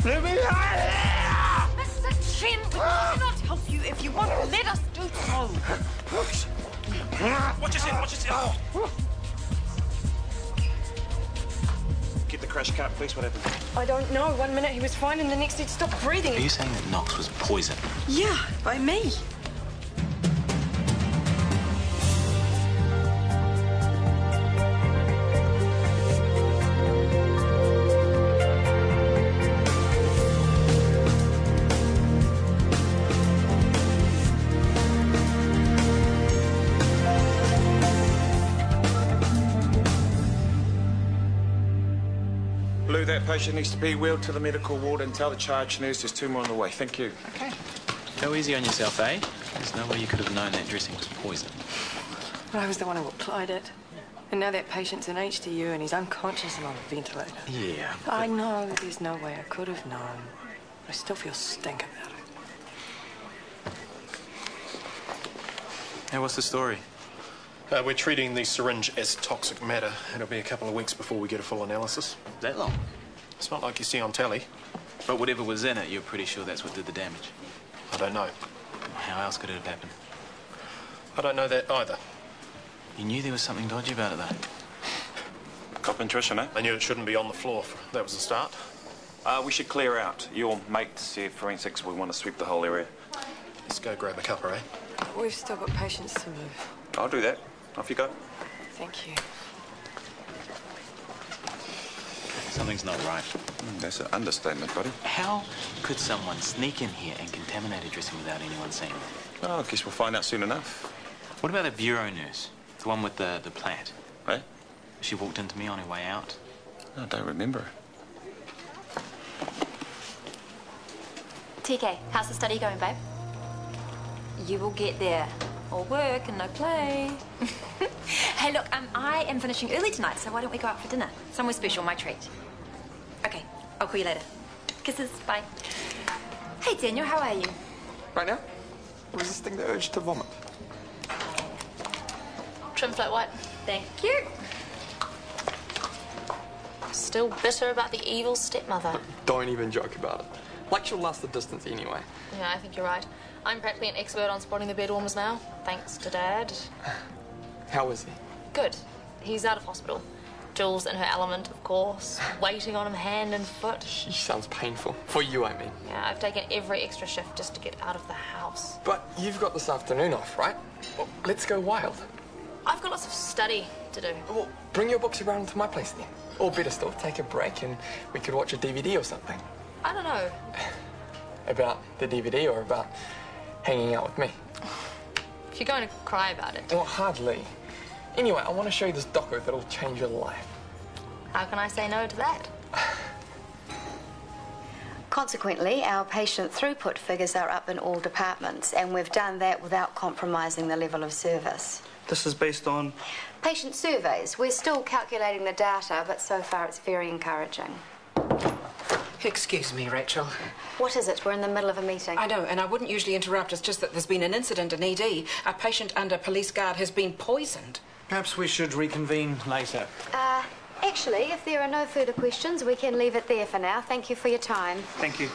Let me out of here! Mr. Chen, we cannot help you. If you want, let us do so. Watch yourself, watch yourself. Get the crash cart, please. What happened? I don't know. 1 minute he was fine and the next he'd stopped breathing. Are you saying that Knox was poisoned? Yeah, by me. Blue, that patient needs to be wheeled to the medical ward and tell the charge nurse there's 2 more on the way. Thank you. Okay. Go easy on yourself, eh? There's no way you could have known that dressing was poison. Well, I was the one who applied it. And now that patient's in HDU and he's unconscious and on a ventilator. Yeah. I know that there's no way I could have known. I still feel stink about it. Hey, what's the story? We're treating the syringe as toxic matter. It'll be a couple of weeks before we get a full analysis. That long? It's not like you see on telly. But whatever was in it, you're pretty sure that's what did the damage? I don't know. How else could it have happened? I don't know that either. You knew there was something dodgy about it, though? Cop intuition, eh? I knew it shouldn't be on the floor. That was the start. We should clear out. Your mate said forensics. We want to sweep the whole area. Let's go grab a cuppa, eh? We've still got patients to move. I'll do that. Off you go. Thank you. Something's not right. That's an understatement, buddy. How could someone sneak in here and contaminate a dressing without anyone seeing it? Well, I guess we'll find out soon enough. What about the bureau nurse? The one with the plait? Eh? She walked into me on her way out. I don't remember. TK, how's the study going, babe? You will get there. All work and no play. Hey, look, I am finishing early tonight, so why don't we go out for dinner? Somewhere special, my treat. Okay, I'll call you later. Kisses, bye. Hey, Daniel, how are you? Right now, resisting the urge to vomit. Trim flat white. Thank you. Still bitter about the evil stepmother. Don't even joke about it. Like she'll last the distance anyway. Yeah, I think you're right. I'm practically an expert on spotting the bed warmers now, thanks to Dad. How is he? Good. He's out of hospital. Jules in her element, of course, waiting on him hand and foot. She sounds painful. For you, I mean. Yeah, I've taken every extra shift just to get out of the house. But you've got this afternoon off, right? Well, let's go wild. I've got lots of study to do. Well, bring your books around to my place then. Or better still, take a break and we could watch a DVD or something. I don't know. About the DVD or about hanging out with me? If you're going to cry about it. Well, hardly. Anyway, I want to show you this doco that'll change your life. How can I say no to that? Consequently, our patient throughput figures are up in all departments, and we've done that without compromising the level of service. This is based on? Patient surveys. We're still calculating the data, but so far it's very encouraging. Excuse me, Rachel. What is it? We're in the middle of a meeting. I know, and I wouldn't usually interrupt. It's just that there's been an incident in ED. A patient under police guard has been poisoned. Perhaps we should reconvene later. Actually, if there are no further questions, we can leave it there for now. Thank you for your time. Thank you.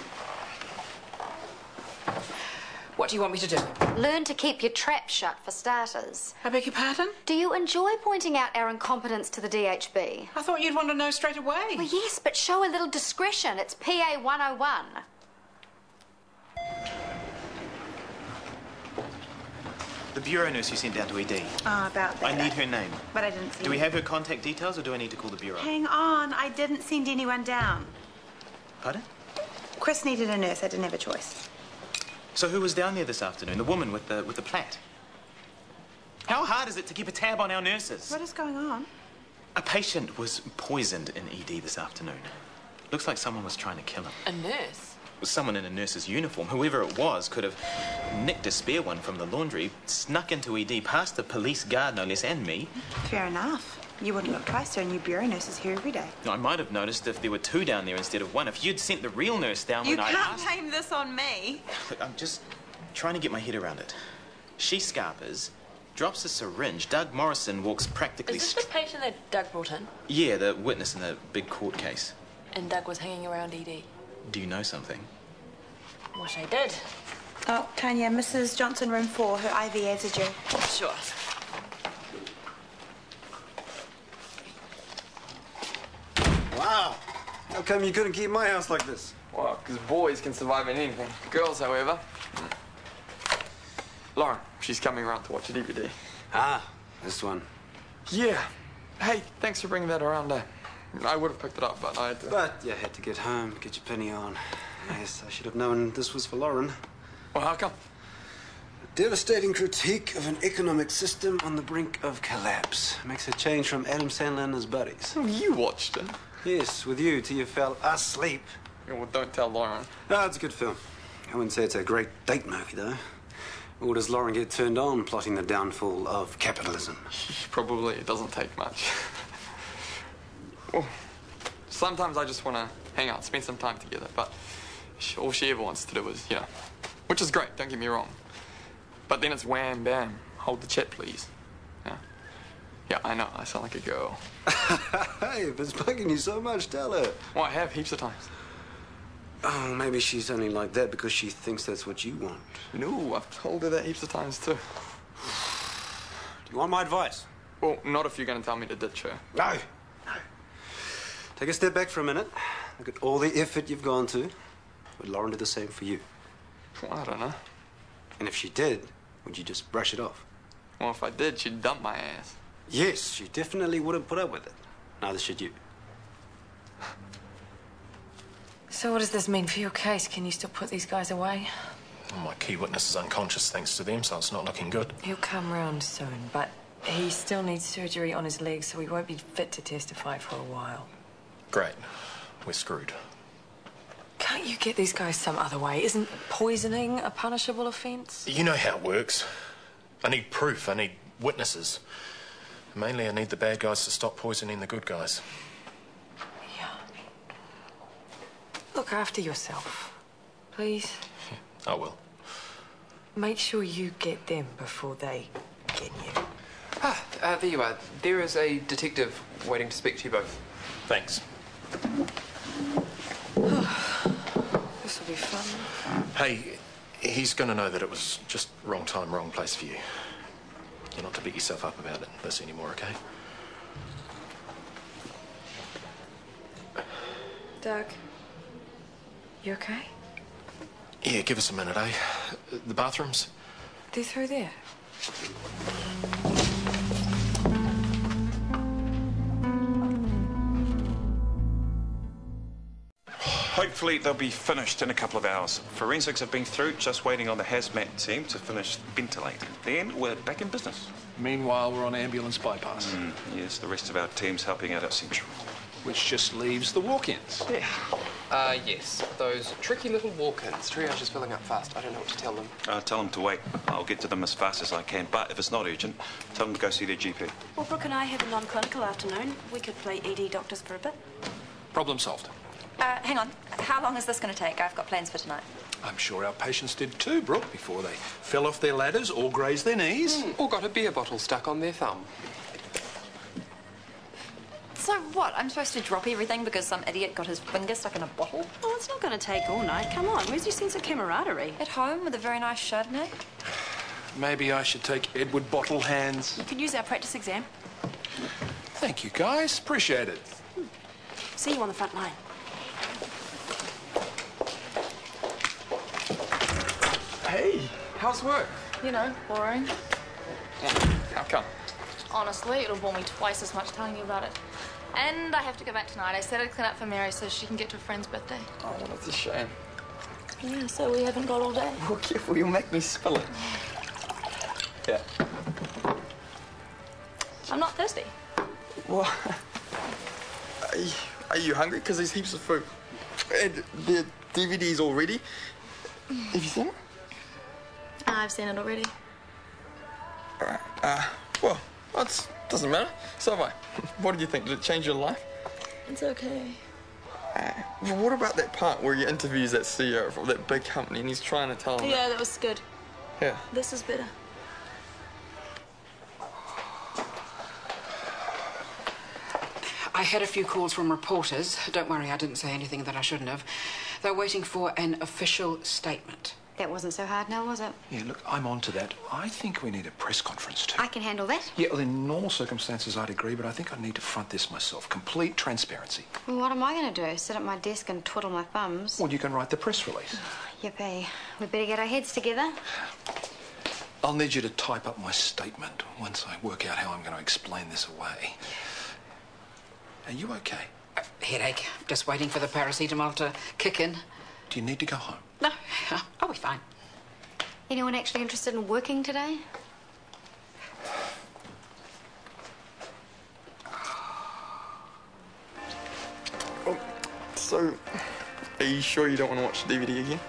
What do you want me to do? Learn to keep your trap shut, for starters. I beg your pardon? Do you enjoy pointing out our incompetence to the DHB? I thought you'd want to know straight away. Well, yes, but show a little discretion. It's PA 101. The bureau nurse you sent down to ED. Oh, about that. I need her name. But I didn't see Do we have her contact details, or do I need to call the bureau? Hang on, I didn't send anyone down. Pardon? Chris needed a nurse. I didn't have a choice. So who was down there this afternoon? The woman with the plait? How hard is it to keep a tab on our nurses? What is going on? A patient was poisoned in ED this afternoon. Looks like someone was trying to kill him. A nurse? Someone in a nurse's uniform, whoever it was, could have nicked a spare one from the laundry, snuck into ED, past the police guard, no less, and me. Fair enough. You wouldn't look twice. There are new bureau nurses here every day. I might have noticed if there were 2 down there instead of 1. If you'd sent the real nurse down You when I can't asked... blame this on me. Look, I'm just trying to get my head around it. She scarpers, drops a syringe. Doug Morrison walks practically... Is this the patient that Doug brought in? Yeah, the witness in the big court case. And Doug was hanging around ED? Do you know something? Wish I did. Oh, Tanya, Mrs. Johnson, room 4. Her IV has a due. Sure. Wow. How come you couldn't keep my house like this? Well, because boys can survive in anything. Girls, however. Lauren, she's coming around to watch a DVD. Ah, this one. Yeah. Hey, thanks for bringing that around. I would have picked it up, but I had to... But you had to get home, get your penny on. Yes, I should have known this was for Lauren. Well, how come? A devastating critique of an economic system on the brink of collapse. Makes a change from Adam Sandler and his buddies. Oh, you watched it? Yes, with you till you fell asleep. Yeah, well, don't tell Lauren. No, it's a good film. I wouldn't say it's a great date movie, though. Or does Lauren get turned on plotting the downfall of capitalism? Probably it doesn't take much. Well, sometimes I just want to hang out, spend some time together, but all she ever wants to do is, which is great, don't get me wrong. But then it's wham, bam, hold the chat, please. Yeah, I know, I sound like a girl. Hey, if it's bugging you so much, tell her. Well, I have heaps of times. Oh, maybe she's only like that because she thinks that's what you want. No, I've told her that heaps of times, too. Do you want my advice? Well, not if you're going to tell me to ditch her. No. No. Take a step back for a minute. Look at all the effort you've gone to. Would Lauren do the same for you? Well, I don't know. And if she did, would you just brush it off? Well, if I did, she'd dump my ass. Yes, she definitely wouldn't put up with it. Neither should you. So what does this mean for your case? Can you still put these guys away? Well, my key witness is unconscious thanks to them, so it's not looking good. He'll come round soon, but he still needs surgery on his leg, so he won't be fit to testify for a while. Great. We're screwed. Can't you get these guys some other way? Isn't poisoning a punishable offence? You know how it works. I need proof. I need witnesses. Mainly, I need the bad guys to stop poisoning the good guys. Yeah. Look after yourself, please. I will. Make sure you get them before they get you. There you are. There is a detective waiting to speak to you both. Thanks. This will be fun. Hey, he's going to know that it was just wrong time, wrong place for you. You're not to beat yourself up about this anymore, okay? Doug, you okay? Yeah, give us a minute, eh? The bathrooms? They're through there. Hopefully they'll be finished in a couple of hours. Forensics have been through, just waiting on the hazmat team to finish ventilating. Then we're back in business. Meanwhile, we're on ambulance bypass. Yes, the rest of our team's helping out at Central. Which just leaves the walk-ins. Yeah. Yes. Those tricky little walk-ins. Triage is filling up fast. I don't know what to tell them. Tell them to wait. I'll get to them as fast as I can. But if it's not urgent, tell them to go see their GP. Well, Brooke and I have a non-clinical afternoon. We could play ED doctors for a bit. Problem solved. Hang on. How long is this going to take? I've got plans for tonight. I'm sure our patients did too, Brooke, before they fell off their ladders or grazed their knees. Or got a beer bottle stuck on their thumb. So what? I'm supposed to drop everything because some idiot got his finger stuck in a bottle? Oh, it's not going to take all night. Come on, where's your sense of camaraderie? At home with a very nice Chardonnay? Maybe I should take Edward Bottle Hands. You can use our practice exam. Thank you, guys. Appreciate it. See you on the front line. Hey, how's work? You know, boring. How come? Honestly, it'll bore me twice as much telling you about it. And I have to go back tonight. I said I'd clean up for Mary so she can get to a friend's birthday. Oh, that's a shame. Yeah, so we haven't got all day. Well, careful, you'll make me spill it. Yeah. I'm not thirsty. What? Are you hungry? Because there's heaps of food. And the DVD's all ready. Have you seen it? I've seen it already. All right. Well, that doesn't matter. So have I. What did you think? Did it change your life? It's okay. Well, what about that part where he interviews that CEO of that big company and he's trying to tell him Yeah, that was good. Yeah. This is better. I had a few calls from reporters. Don't worry, I didn't say anything that I shouldn't have. They're waiting for an official statement. That wasn't so hard now, was it? Yeah, look, I'm on to that. I think we need a press conference too. I can handle that. Yeah, well, in normal circumstances, I'd agree, but I think I need to front this myself. Complete transparency. Well, what am I going to do? Sit at my desk and twiddle my thumbs? Well, you can write the press release. Yippee. We better get our heads together. I'll need you to type up my statement once I work out how I'm going to explain this away. Are you okay? Headache. Just waiting for the paracetamol to kick in. Do you need to go home? No, I'll be fine. Anyone actually interested in working today? Oh, so, are you sure you don't want to watch the DVD again?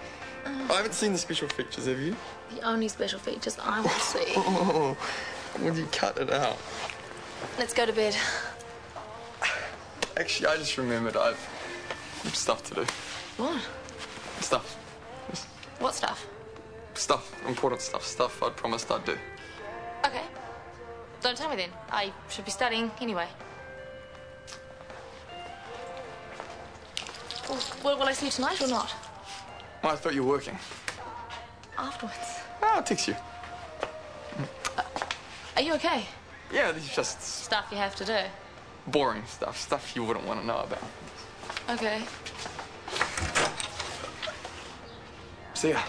I haven't seen the special features, have you? The only special features I want to see. Oh, would you cut it out? Let's go to bed. Actually, I just remembered I've stuff to do. What? Stuff. What stuff? Stuff. Important stuff. Stuff I'd promised I'd do. Okay. Don't tell me then. I should be studying anyway. Well, will I see you tonight or not? Oh, I thought you were working. Afterwards. Oh, I'll text you. Are you okay? Yeah, this is just Stuff you have to do. boring stuff. Stuff you wouldn't want to know about. Okay. See ya.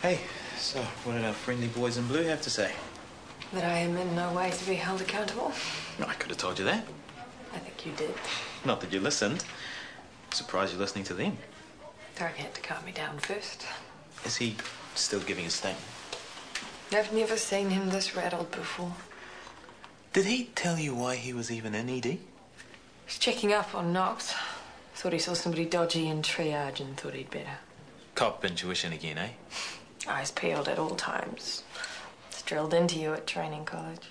Hey, so what did our friendly boys in blue have to say? That I am in no way to be held accountable. I could have told you that. I think you did. Not that you listened. Surprised you're listening to them. Darren had to calm me down first. Is he still giving a statement? I've never seen him this rattled before. Did he tell you why he was even in ED? He's checking up on Knox. Thought he saw somebody dodgy in triage and thought he'd better. Cop intuition again, eh? Eyes peeled at all times. It's drilled into you at training college.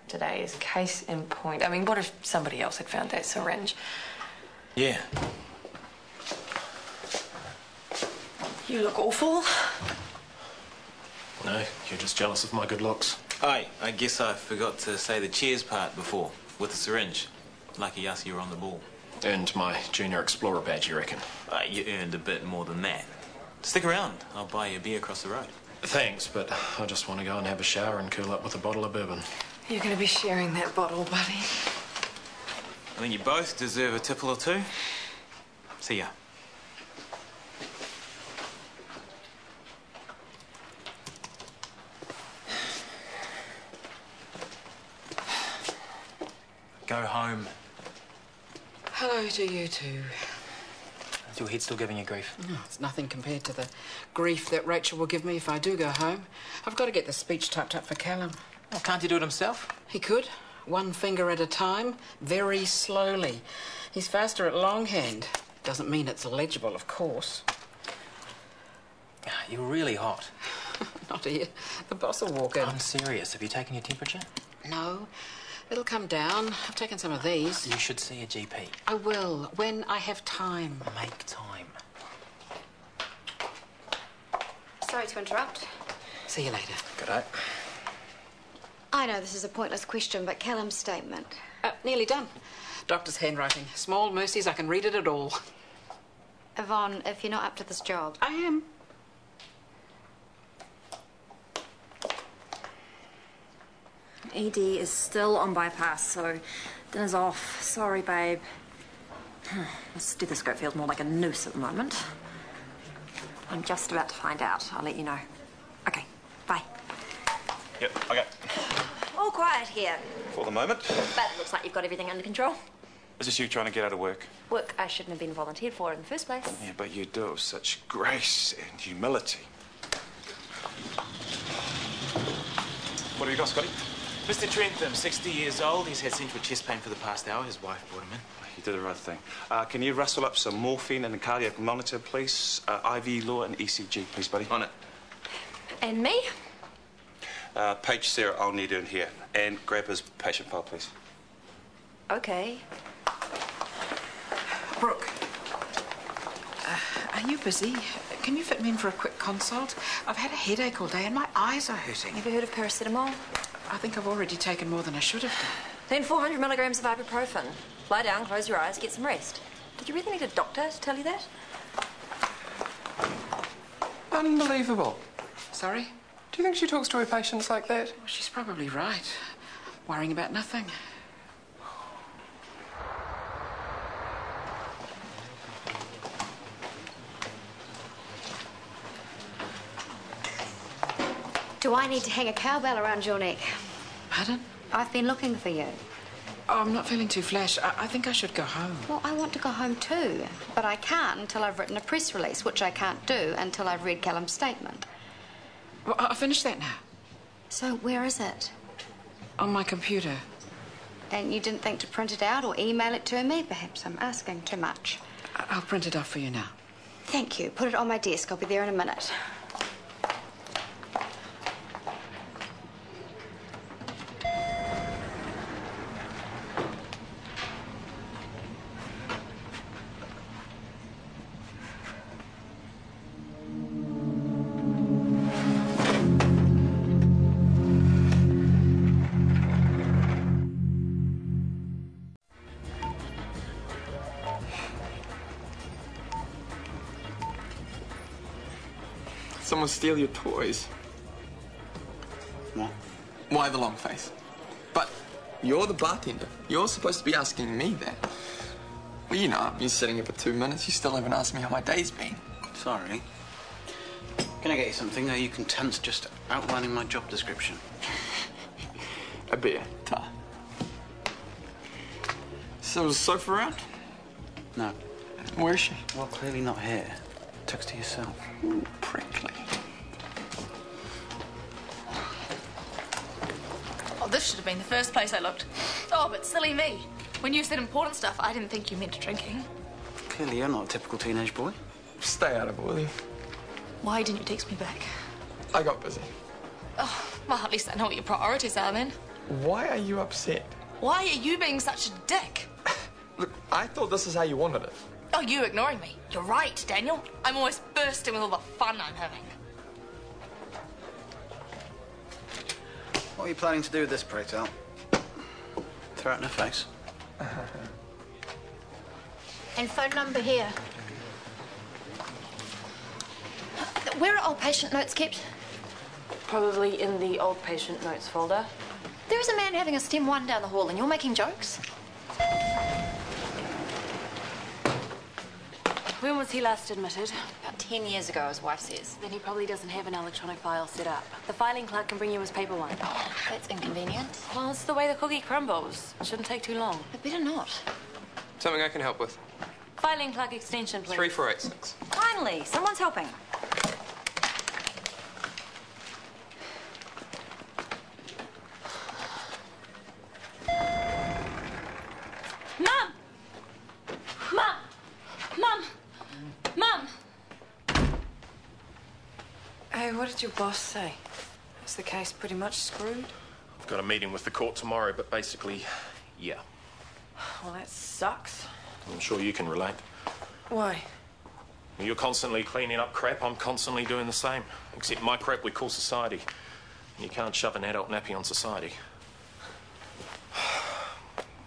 Today is case in point. I mean, what if somebody else had found that syringe? Yeah. You look awful. No, you're just jealous of my good looks. I guess I forgot to say the cheers part before, with the syringe. Lucky us, you were on the ball. Earned my Junior Explorer badge, you reckon? You earned a bit more than that. Stick around. I'll buy you a beer across the road. Thanks, but I just want to go and have a shower and curl up with a bottle of bourbon. You're going to be sharing that bottle, buddy. I think you both deserve a tipple or two. See ya. Go home. Hello to you two. Is your head still giving you grief? No, it's nothing compared to the grief that Rachel will give me if I do go home. I've got to get the speech typed up for Callum. Well, can't he do it himself? He could. One finger at a time, very slowly. He's faster at longhand. Doesn't mean it's legible, of course. You're really hot. Not here. The boss will walk in. I'm serious. Have you taken your temperature? No. It'll come down. I've taken some of these. You should see a GP. I will, when I have time. Make time. Sorry to interrupt. See you later. Good day. I know this is a pointless question, but Callum's statement. Nearly done. Doctor's handwriting. Small mercies, I can read it at all. Yvonne, if you're not up to this job... I am. ED is still on bypass, so dinner's off. Sorry, babe. The stethoscope feels more like a noose at the moment. I'm just about to find out. I'll let you know. Okay, bye. Yep, okay. All quiet here. For the moment. But it looks like you've got everything under control. Is this you trying to get out of work? Work I shouldn't have been volunteered for in the first place. Yeah, but you do it with such grace and humility. What have you got, Scotty? Mr. Trentham, 60 years old. He's had central chest pain for the past hour. His wife brought him in. You did the right thing. Can you rustle up some morphine and a cardiac monitor, please? IV law and ECG, please, buddy. On it. And me? Page Sarah, I'll need her in here. And grab his patient file, please. Okay. Brooke, Are you busy? Can you fit me in for a quick consult? I've had a headache all day and my eyes are hurting. Ever heard of paracetamol? I think I've already taken more than I should have done. Then 400 milligrams of ibuprofen. Lie down, close your eyes, get some rest. Did you really need a doctor to tell you that? Unbelievable. Sorry? Do you think she talks to her patients like that? Well, she's probably right. Worrying about nothing. Do I need to hang a cowbell around your neck? Pardon? I've been looking for you. Oh, I'm not feeling too flash. I think I should go home. Well, I want to go home too, but I can't until I've written a press release, which I can't do until I've read Callum's statement. Well, I'll finish that now. So where is it? On my computer. And you didn't think to print it out or email it to me? Perhaps I'm asking too much. I'll print it off for you now. Thank you. Put it on my desk. I'll be there in a minute. Someone steal your toys. What? Why the long face? But you're the bartender. You're supposed to be asking me that. Well, you know, I've been sitting here for 2 minutes. You still haven't asked me how my day's been. Sorry. Can I get you something? Are you content just outlining my job description? A beer, ta. So is Sophie around? No. Where is she? Well, clearly not here. Text to yourself. Ooh, prickly. Oh, this should have been the first place I looked. Oh, but silly me. When you said important stuff, I didn't think you meant drinking. Clearly you're not a typical teenage boy. Stay out of it, will you? Why didn't you text me back? I got busy. Oh, well, at least I know what your priorities are then. Why are you upset? Why are you being such a dick? Look, I thought this is how you wanted it. Oh, you ignoring me. You're right, Daniel. I'm almost bursting with all the fun I'm having. What are you planning to do with this, pray tell? Throw it in her face? And phone number here. Where are old patient notes kept? Probably in the old patient notes folder. There is a man having a STEM 1 down the hall and you're making jokes? When was he last admitted? About 10 years ago, his wife says. Then he probably doesn't have an electronic file set up. The filing clerk can bring you his paper one. Oh, that's inconvenient. Well, it's the way the cookie crumbles. It shouldn't take too long. It better not. Something I can help with. Filing clerk extension, please. 3486. Finally, someone's helping. Mum! Mum! Mum! Mum! Hey, what did your boss say? Is the case pretty much screwed? I've got a meeting with the court tomorrow, but basically, yeah. Well, that sucks. I'm sure you can relate. Why? You're constantly cleaning up crap, I'm constantly doing the same. Except my crap we call society. And you can't shove an adult nappy on society.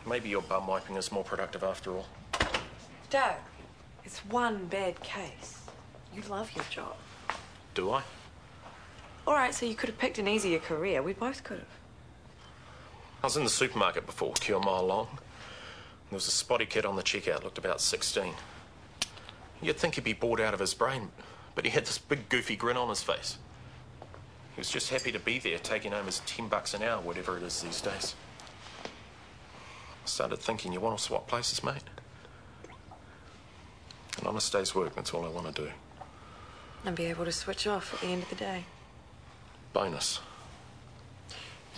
Maybe your bum wiping is more productive after all. Doug, it's one bad case. You love your job. Do I? All right, so you could have picked an easier career. We both could have. I was in the supermarket before, queue a mile long. There was a spotty kid on the checkout, looked about 16. You'd think he'd be bored out of his brain, but he had this big goofy grin on his face. He was just happy to be there, taking home his $10 an hour, whatever it is these days. I started thinking, you want to swap places, mate? An honest day's work, that's all I want to do. And be able to switch off at the end of the day. Bonus.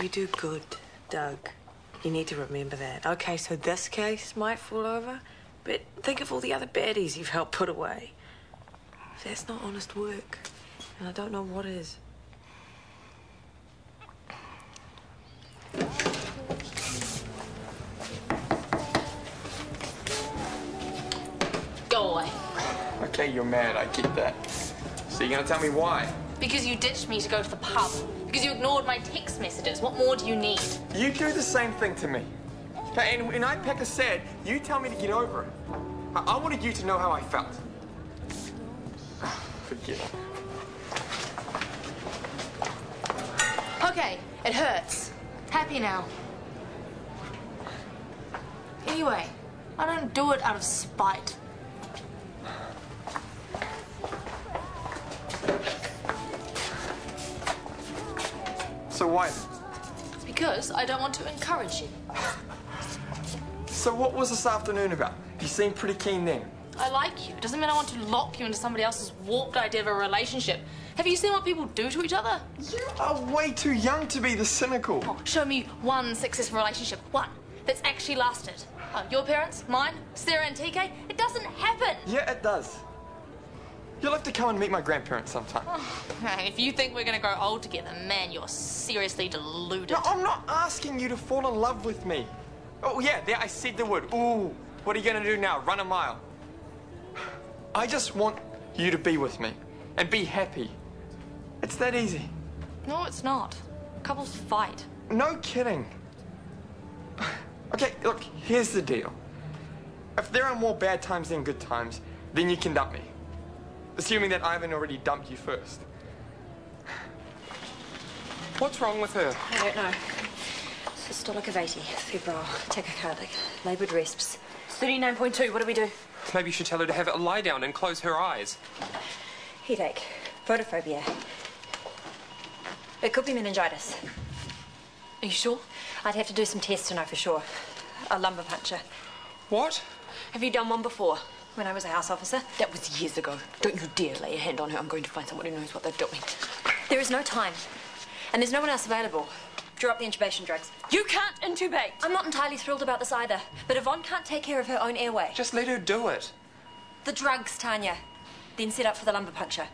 You do good, Doug. You need to remember that. Okay, so this case might fall over, but think of all the other baddies you've helped put away. That's not honest work, and I don't know what is. Go away. Okay, you're mad, I get that. So you're gonna tell me why? Because you ditched me to go to the pub. Because you ignored my text messages. What more do you need? You do the same thing to me. Okay, and when I pack a sad, you tell me to get over it. I wanted you to know how I felt. Forget it. Okay, it hurts. Happy now. Anyway, I don't do it out of spite. So why? It's because I don't want to encourage you. So what was this afternoon about? You seemed pretty keen then. I like you. It doesn't mean I want to lock you into somebody else's warped idea of a relationship. Have you seen what people do to each other? You are way too young to be this cynical. Oh, show me one successful relationship. One that's actually lasted. Your parents, mine, Sarah and TK. It doesn't happen. Yeah, it does. You'll have to come and meet my grandparents sometime. Oh, if you think we're going to grow old together, man, you're seriously deluded. No, I'm not asking you to fall in love with me. Oh, yeah, there I said the word. Ooh, what are you going to do now? Run a mile? I just want you to be with me and be happy. It's that easy. No, it's not. Couples fight. No kidding. Okay, look, here's the deal. If there are more bad times than good times, then you can dump me. Assuming that I haven't already dumped you first. What's wrong with her? I don't know. Systolic of 80, febrile, tachycardic, laboured resps. 39.2, what do we do? Maybe you should tell her to have a lie down and close her eyes. Headache, photophobia. It could be meningitis. Are you sure? I'd have to do some tests to know for sure. A lumbar puncture. What? Have you done one before? When I was a house officer? That was years ago. Don't you dare lay a hand on her. I'm going to find someone who knows what they're doing. There is no time. And there's no one else available. Draw up the intubation drugs. You can't intubate! I'm not entirely thrilled about this either. But Yvonne can't take care of her own airway. Just let her do it. The drugs, Tanya. Then set up for the lumbar puncture.